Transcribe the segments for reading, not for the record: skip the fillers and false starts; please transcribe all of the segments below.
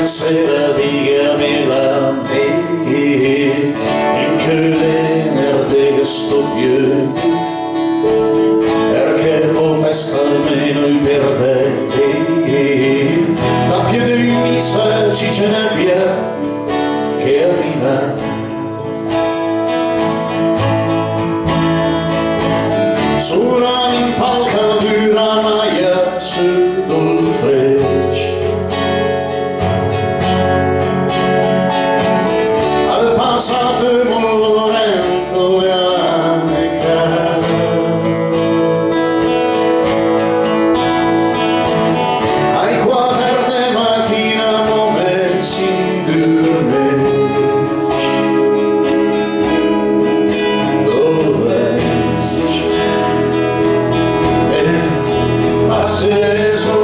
sera di Camilla in che venerdì che sto più perché fu festa almeno per te da più di un mese ci ce n'è via che arriva su una impalcatura maglia sul freccio passato con Lorenzo e l'amica ai 4 di mattina come si indurme dove e passeso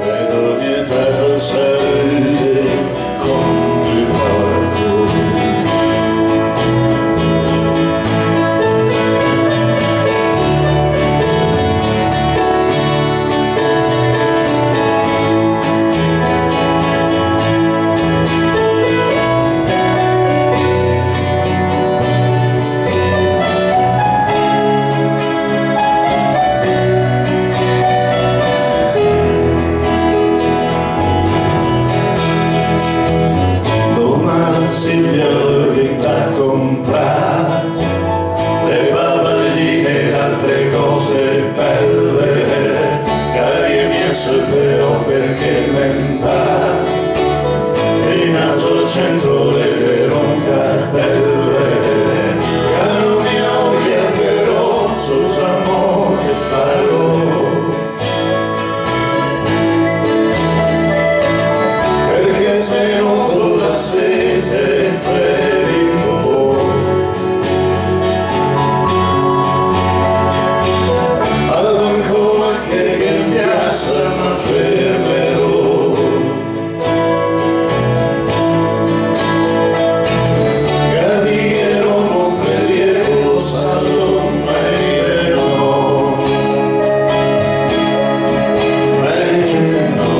vedo niente per salire con il parco Silvia che da comprare le baballine e altre cose belle che mi sapevo perché m'andà in alto al centro le ronca belle che non mi odia però susamo che parlo perché se noto la sete per il po' al banco che in piazza mi fermerò cadigherò non prelievo salvo meglio no meglio no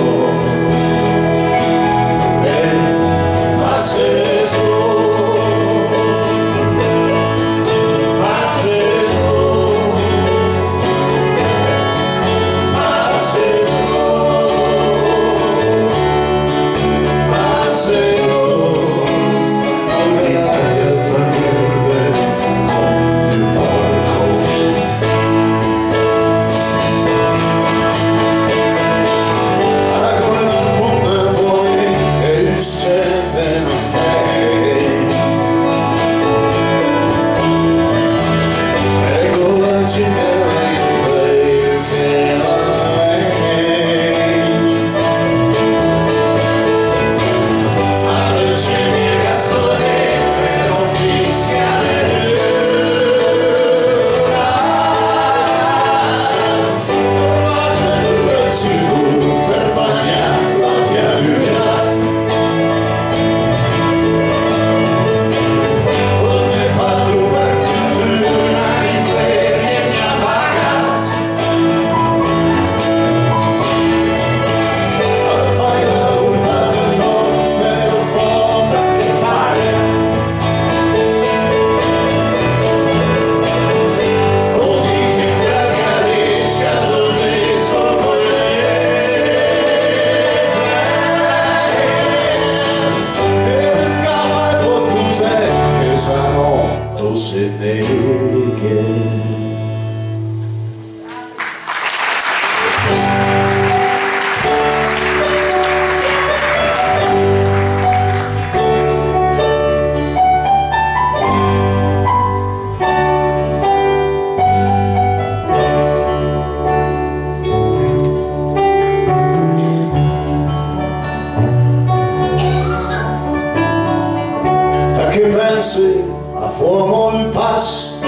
che pensi a fuoco il passo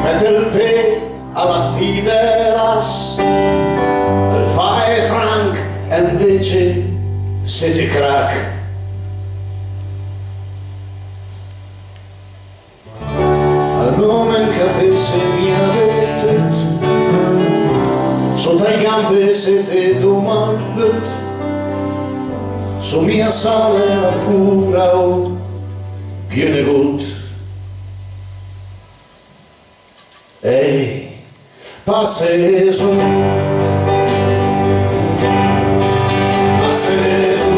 mette il pe alla fine l'as il fai frank e invece siete crack. Al nome capesse mi avete sotto i gambe siete domalvet so mia sale a pura o piene gut. Ehi, passe su, passe su,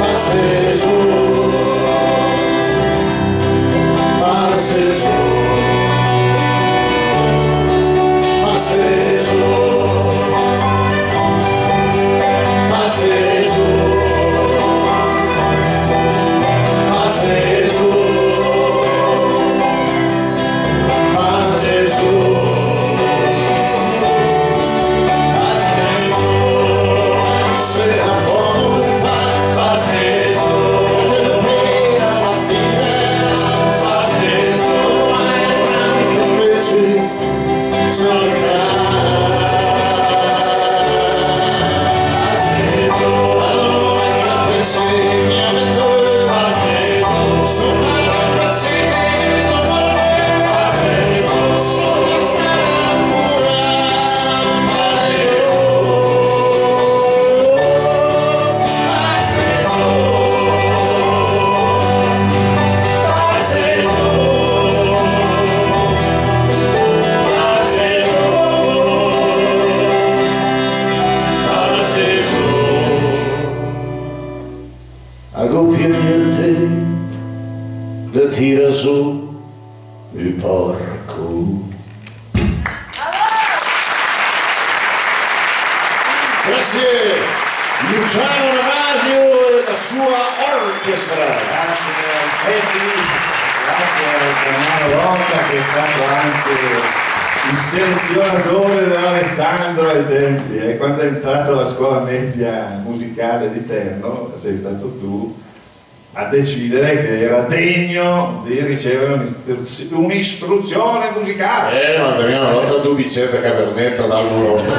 passe su, passe su, passe su, passe su, passe su. Pieniente da tira su il porco. Grazie Luciano Ravasio e la sua orchestra. Grazie a Damiano Rocca che è stato anche il selezionatore dell'Alessandro ai tempi, e quando è entrato alla scuola media musicale di Terno sei stato tu a decidere che era degno di ricevere un'istruzione musicale. Ma Damiano Rocca dubbi certa cavernetta dal nostro